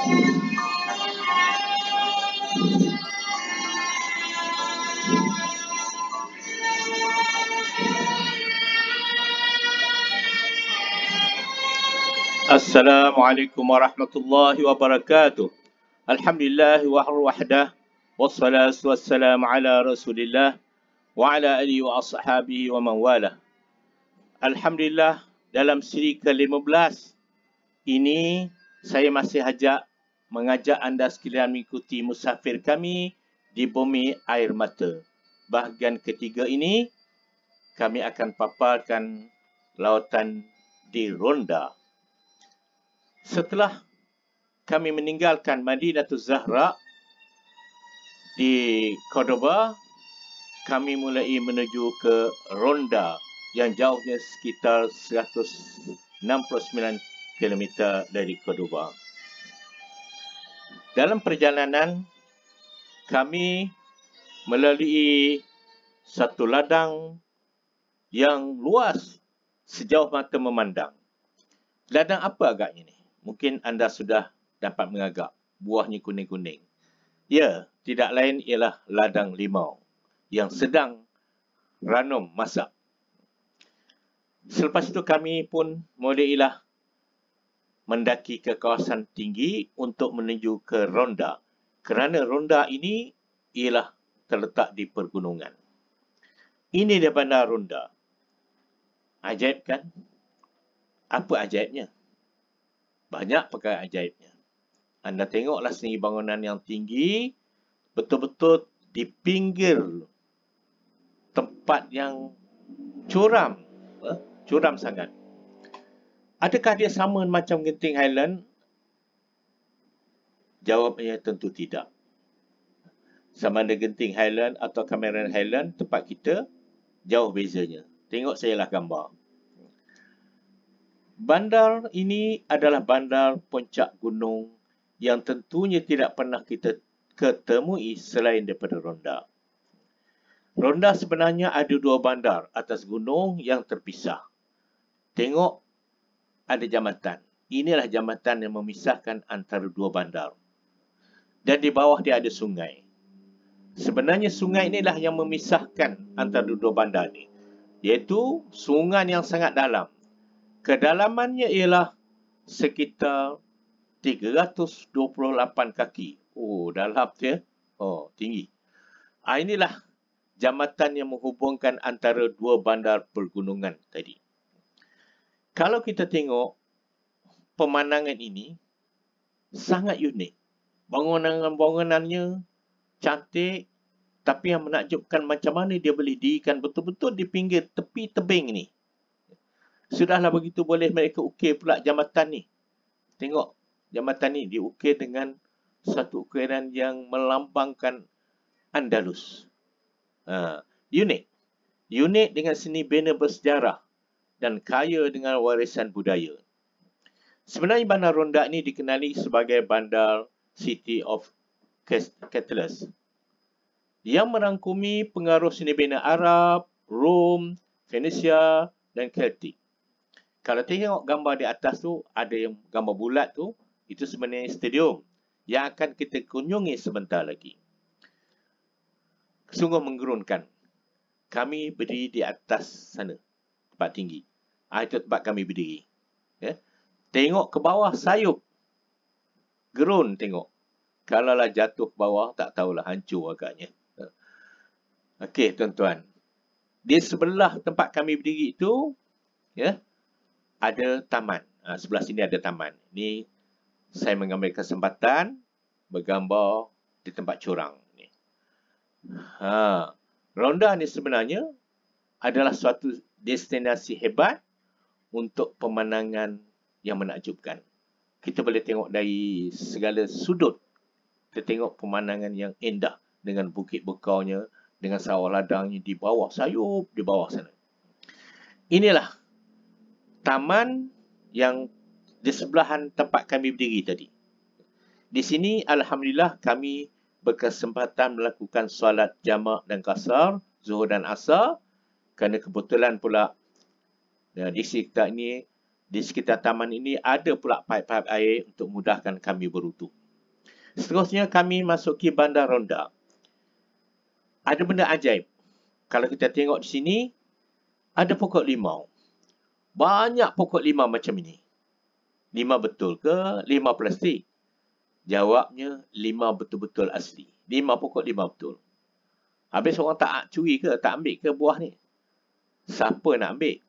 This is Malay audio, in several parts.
Assalamualaikum warahmatullahi wabarakatuh. Alhamdulillah wahdah wassalatu wassalamu ala Rasulillah wa ala alihi wa ashabihi wa man walah. Alhamdulillah, dalam siri ke-15 ini saya masih mengajak anda sekalian mengikuti musafir kami di bumi air mata. Bahagian ketiga ini kami akan paparkan lautan di Ronda. Setelah kami meninggalkan Madinatul Zahra di Cordoba, kami mulai menuju ke Ronda yang jauhnya sekitar 169 km dari Cordoba. Dalam perjalanan, kami melalui satu ladang yang luas sejauh mata memandang. Ladang apa agaknya ni? Mungkin anda sudah dapat mengagak. Buahnya kuning-kuning. Ya, tidak lain ialah ladang limau yang sedang ranum masak. Selepas itu kami pun mulailah mendaki ke kawasan tinggi untuk menuju ke Ronda. Kerana Ronda ini ialah terletak di pergunungan. Ini dia bandar Ronda. Ajaib kan? Apa ajaibnya? Banyak perkara ajaibnya. Anda tengoklah sendiri bangunan yang tinggi, betul-betul di pinggir tempat yang curam. Curam sangat. Adakah dia sama macam Genting Highland? Jawabnya tentu tidak. Sama ada Genting Highland atau Cameron Highland, tempat kita, jauh bezanya. Tengok sajalah gambar. Bandar ini adalah bandar puncak gunung yang tentunya tidak pernah kita ketemui selain daripada Ronda. Ronda sebenarnya ada dua bandar atas gunung yang terpisah. Tengok, ada jambatan. Inilah jambatan yang memisahkan antara dua bandar. Dan di bawah dia ada sungai. Sebenarnya sungai inilah yang memisahkan antara dua bandar ini. Iaitu sungai yang sangat dalam. Kedalamannya ialah sekitar 328 kaki. Oh, dalam dia. Oh, tinggi. Inilah jambatan yang menghubungkan antara dua bandar pergunungan tadi. Kalau kita tengok pemandangan ini, sangat unik. Bangunan-bangunannya cantik, tapi yang menakjubkan macam mana dia boleh dirikan betul-betul di pinggir tepi tebing ni. Sudahlah begitu boleh mereka ukir pula jambatan ni. Tengok, jambatan ni diukir dengan satu ukiran yang melambangkan Andalus. Unik. Unik dengan seni bina bersejarah dan kaya dengan warisan budaya. Sebenarnya bandar Ronda ini dikenali sebagai bandar City of Catalyst yang merangkumi pengaruh seni bina Arab, Rom, Fenisia dan Celtic. Kalau tengok gambar di atas tu, ada yang gambar bulat tu, itu sebenarnya stadium yang akan kita kunjungi sebentar lagi. Sungguh menggerunkan. Kami berdiri di atas sana, tempat tinggi. Itu tempat kami berdiri. Ya. Tengok ke bawah, sayup. Gerun tengok. Kalaulah jatuh ke bawah, tak tahulah, hancur agaknya. Okey, tuan-tuan. Di sebelah tempat kami berdiri itu, ya, ada taman. Sebelah sini ada taman. Ini saya mengambil kesempatan bergambar di tempat curang. Ronda ni sebenarnya adalah suatu destinasi hebat untuk pemandangan yang menakjubkan. Kita boleh tengok dari segala sudut. Kita tengok pemandangan yang indah dengan bukit bekaunya, dengan sawah ladangnya di bawah, sayup di bawah sana. Inilah taman yang di sebelahan tempat kami berdiri tadi. Di sini, alhamdulillah, kami berkesempatan melakukan solat jamak dan qasar, zuhur dan asar, kerana kebetulan pula di sekitar ini Di sekitar taman ini ada pula paip-paip air untuk mudahkan kami berwudu. Seterusnya kami masuki bandar Ronda. Ada benda ajaib. Kalau kita tengok di sini, ada pokok limau. Banyak pokok limau macam ini. Limau betul ke? Limau plastik? Jawabnya, limau betul-betul asli. Limau pokok limau betul. Habis orang tak curi ke? Tak ambil ke buah ni? Siapa nak ambil?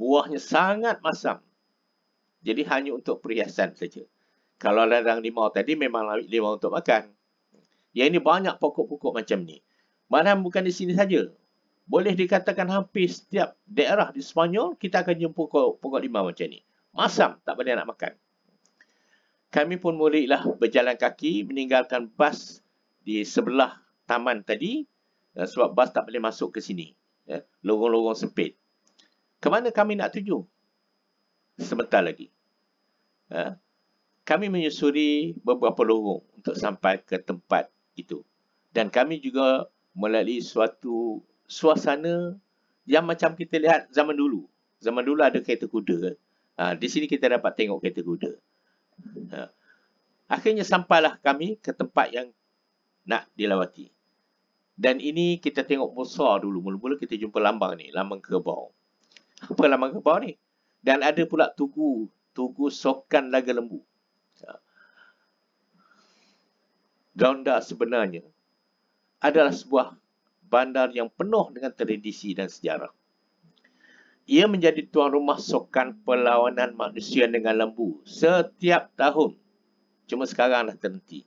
Buahnya sangat masam. Jadi hanya untuk perhiasan saja. Kalau ladang limau tadi memang limau untuk makan. Yang ini banyak pokok-pokok macam ni. Mana bukan di sini saja. Boleh dikatakan hampir setiap daerah di Sepanyol, kita akan jumpa pokok limau macam ni. Masam, tak boleh nak makan. Kami pun mulalah berjalan kaki meninggalkan bas di sebelah taman tadi. Sebab bas tak boleh masuk ke sini. Lorong-lorong sempit. Ke mana kami nak tuju? Sebentar lagi. Kami menyusuri beberapa lorong untuk sampai ke tempat itu. Dan kami juga melalui suatu suasana yang macam kita lihat zaman dulu. Zaman dulu ada kereta kuda. Di sini kita dapat tengok kereta kuda. Akhirnya sampailah kami ke tempat yang nak dilawati. Dan ini kita tengok besar dulu. Mula-mula kita jumpa lambang ni. Lambang kerbau. Apa lambang kerbau ni? Dan ada pula tugu. Tugu Sokan Laga Lembu. Ronda sebenarnya adalah sebuah bandar yang penuh dengan tradisi dan sejarah. Ia menjadi tuan rumah sokan perlawanan manusia dengan lembu setiap tahun. Cuma sekarang dah terhenti.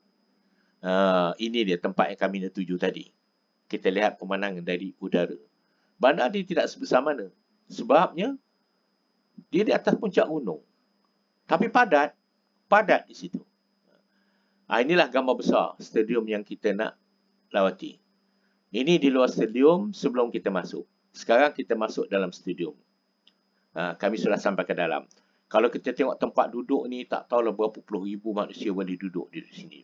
Ini dia tempat yang kami nak tuju tadi. Kita lihat pemandangan dari udara. Bandar dia tidak sebesar mana. Sebabnya, dia di atas puncak gunung. Tapi padat. Padat di situ. Inilah gambar besar stadium yang kita nak lawati. Ini di luar stadium sebelum kita masuk. Sekarang kita masuk dalam stadium. Kami sudah sampai ke dalam. Kalau kita tengok tempat duduk ni, tak tahulah berapa puluh ribu manusia boleh duduk di sini.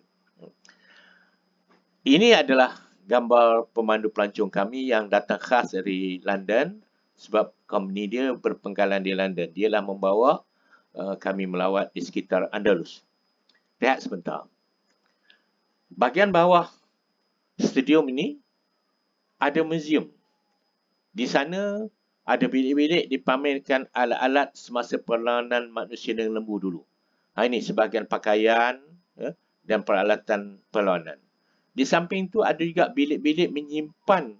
Ini adalah gambar pemandu pelancong kami yang datang khas dari London. Sebab company dia berpenggalan di London. Dialah membawa kami melawat di sekitar Andalus. Lihat sebentar. Bahagian bawah stadium ini ada museum. Di sana ada bilik-bilik dipamerkan alat-alat semasa perlawanan manusia dengan lembu dulu. Ini sebahagian pakaian dan peralatan perlawanan. Di samping itu ada juga bilik-bilik menyimpan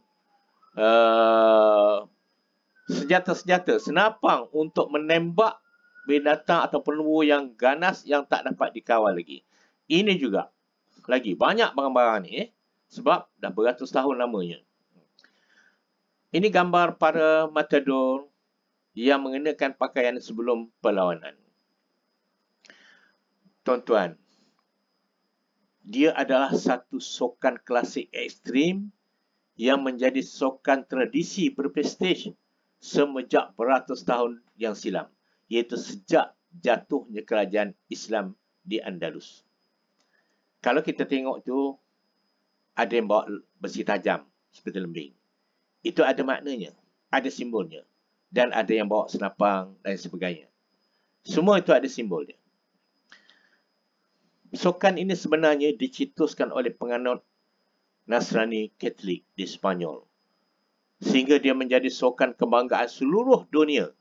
senjata-senjata, senapang untuk menembak binatang atau lembu yang ganas yang tak dapat dikawal lagi. Ini juga lagi banyak barang-barang ni sebab dah beratus tahun lamanya. Ini gambar para matador yang mengenakan pakaian sebelum perlawanan. Tuan-tuan, dia adalah satu sokan klasik ekstrim yang menjadi sokan tradisi berprestij semenjak beratus tahun yang silam, iaitu sejak jatuhnya kerajaan Islam di Andalus. Kalau kita tengok tu, ada yang bawa besi tajam seperti lembing. Itu ada maknanya, ada simbolnya. Dan ada yang bawa senapang dan sebagainya. Semua itu ada simbolnya. Sokan ini sebenarnya dicetuskan oleh penganut Nasrani Katolik di Sepanyol. Sehingga dia menjadi sokan kebanggaan seluruh dunia.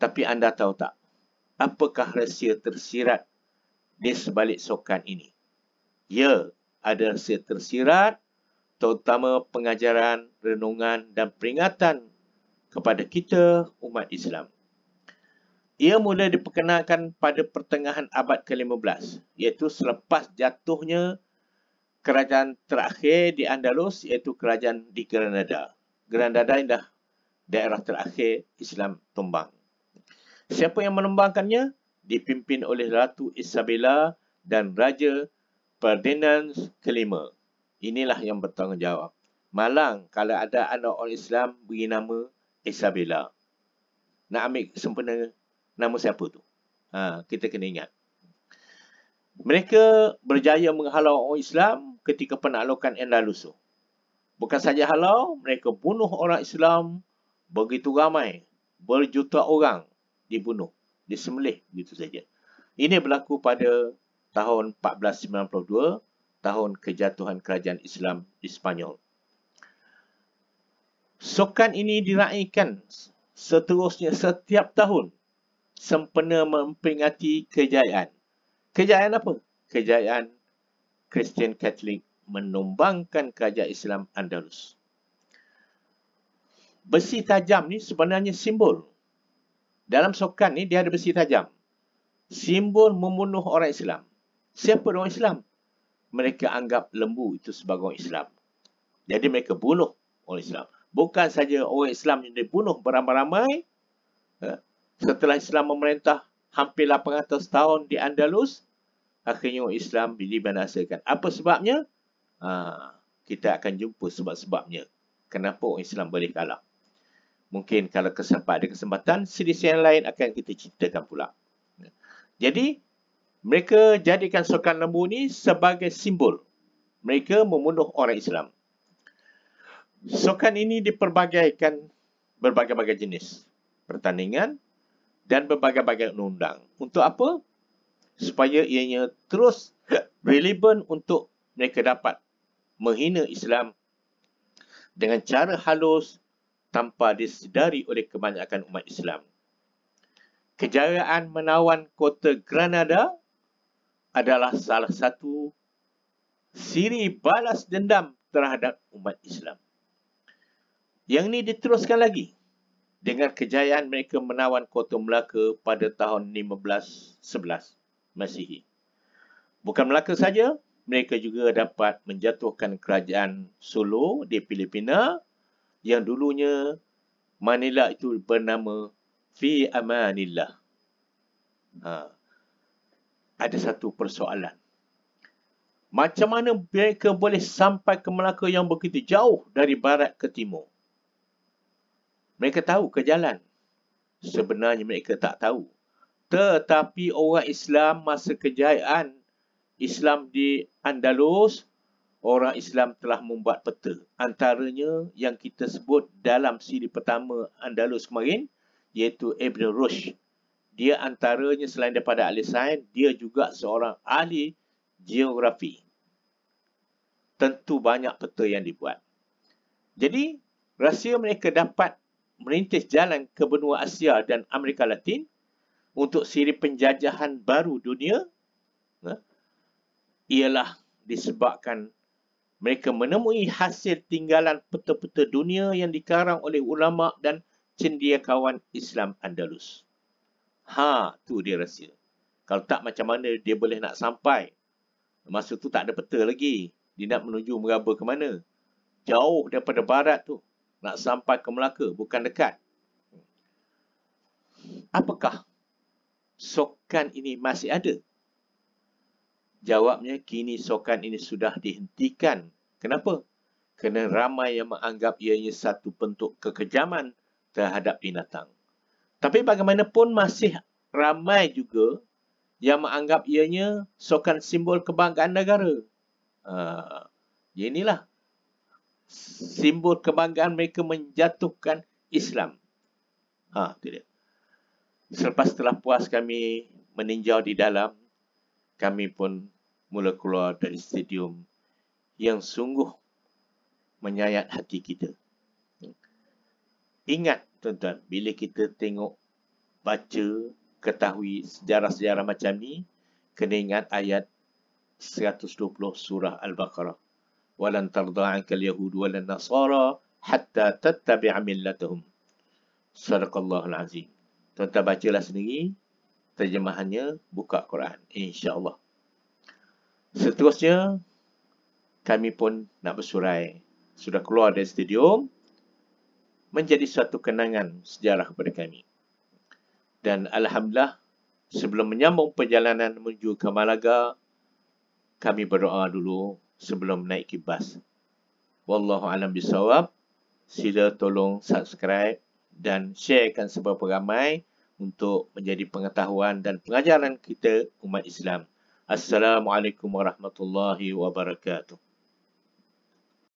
Tapi anda tahu tak, apakah rahsia tersirat di sebalik sokan ini? Ya, ada rahsia tersirat, terutama pengajaran, renungan dan peringatan kepada kita umat Islam. Ia mula diperkenalkan pada pertengahan abad ke-15, iaitu selepas jatuhnya kerajaan terakhir di Andalus, iaitu kerajaan di Granada. Granada adalah daerah terakhir Islam tumbang. Siapa yang menembangkannya? Dipimpin oleh Ratu Isabella dan Raja Ferdinand kelima. Inilah yang bertanggungjawab. Malang kalau ada anak orang Islam beri nama Isabella. Nak ambil sempena nama siapa tu? Kita kena ingat. Mereka berjaya menghalau orang Islam ketika penaklukan Andalus. Bukan saja halau, mereka bunuh orang Islam begitu ramai. Berjuta orang dibunuh disembelih begitu saja. Ini berlaku pada tahun 1492, tahun kejatuhan kerajaan Islam di Spanyol. Sukan ini diraikan seterusnya setiap tahun sempena memperingati kejayaan. Kejayaan apa? Kejayaan Kristian Katolik menumbangkan kerajaan Islam Andalus. Besi tajam ni sebenarnya simbol. Dalam sukan ni dia ada besi tajam. Simbol membunuh orang Islam. Siapa orang Islam? Mereka anggap lembu itu sebagai orang Islam. Jadi mereka bunuh orang Islam. Bukan saja orang Islam yang dibunuh beramai-ramai. Setelah Islam memerintah hampir 800 tahun di Andalus, akhirnya orang Islam dibinasakan. Apa sebabnya? Kita akan jumpa sebab-sebabnya. Kenapa orang Islam boleh kalah. Mungkin kalau ada kesempatan, siri-siri yang lain akan kita ceritakan pula. Jadi, mereka jadikan sukan lembu ni sebagai simbol. Mereka membunuh orang Islam. Sukan ini diperbagaikan berbagai-bagai jenis pertandingan dan berbagai-bagai undang-undang. Untuk apa? Supaya ianya terus relevan untuk mereka dapat menghina Islam dengan cara halus tanpa disedari oleh kebanyakan umat Islam. Kejayaan menawan kota Granada adalah salah satu siri balas dendam terhadap umat Islam. Yang ini diteruskan lagi dengan kejayaan mereka menawan kota Melaka pada tahun 1511 Masihi. Bukan Melaka saja, mereka juga dapat menjatuhkan kerajaan Solo di Filipina yang dulunya Manila itu bernama Fi Amanillah. Ada satu persoalan. Macam mana mereka boleh sampai ke Melaka yang begitu jauh dari barat ke timur? Mereka tahu ke jalan. Sebenarnya mereka tak tahu. Tetapi orang Islam masa kejayaan Islam di Andalus, orang Islam telah membuat peta. Antaranya yang kita sebut dalam siri pertama Andalus kemarin, iaitu Ibn Rushd. Dia antaranya selain daripada ahli sains, dia juga seorang ahli geografi. Tentu banyak peta yang dibuat. Jadi, rahsia mereka dapat merintis jalan ke benua Asia dan Amerika Latin untuk siri penjajahan baru dunia ialah disebabkan mereka menemui hasil tinggalan peta-peta dunia yang dikarang oleh ulama dan cendekiawan Islam Andalus. Tu dia rahsia. Kalau tak macam mana dia boleh nak sampai. Masa tu tak ada peta lagi. Dia nak menuju meraba ke mana. Jauh daripada barat tu. Nak sampai ke Melaka, bukan dekat. Apakah sukan ini masih ada? Jawabnya, kini sukan ini sudah dihentikan. Kenapa? Kerana ramai yang menganggap ianya satu bentuk kekejaman terhadap binatang. Tapi bagaimanapun masih ramai juga yang menganggap ianya sukan simbol kebanggaan negara. Inilah simbol kebanggaan mereka menjatuhkan Islam. Itu dia. Selepas telah puas kami meninjau di dalam, kami pun mula keluar dari stadium yang sungguh menyayat hati kita. Ingat tuan-tuan, bila kita tengok, baca, ketahui sejarah-sejarah macam ni, kena ingat ayat 120 surah Al-Baqarah. وَلَنْ تَرْضَى عَنْكَ الْيَهُودُ وَلَا النَّصَارَى حَتَّى تَتَّبِعَ مِلَّتَهُمْ. Sadaqallahul Azim. Tuan-tuan bacalah sendiri terjemahannya, buka Quran, insya-Allah. Seterusnya, kami pun nak bersurai. Sudah keluar dari stadium, menjadi suatu kenangan sejarah kepada kami. Dan Alhamdulillah, sebelum menyambung perjalanan menuju ke Malaga, kami berdoa dulu sebelum naik ke bas. Wallahu a'lam bisawab. Sila tolong subscribe dan sharekan seberapa ramai untuk menjadi pengetahuan dan pengajaran kita umat Islam. Assalamualaikum warahmatullahi wabarakatuh.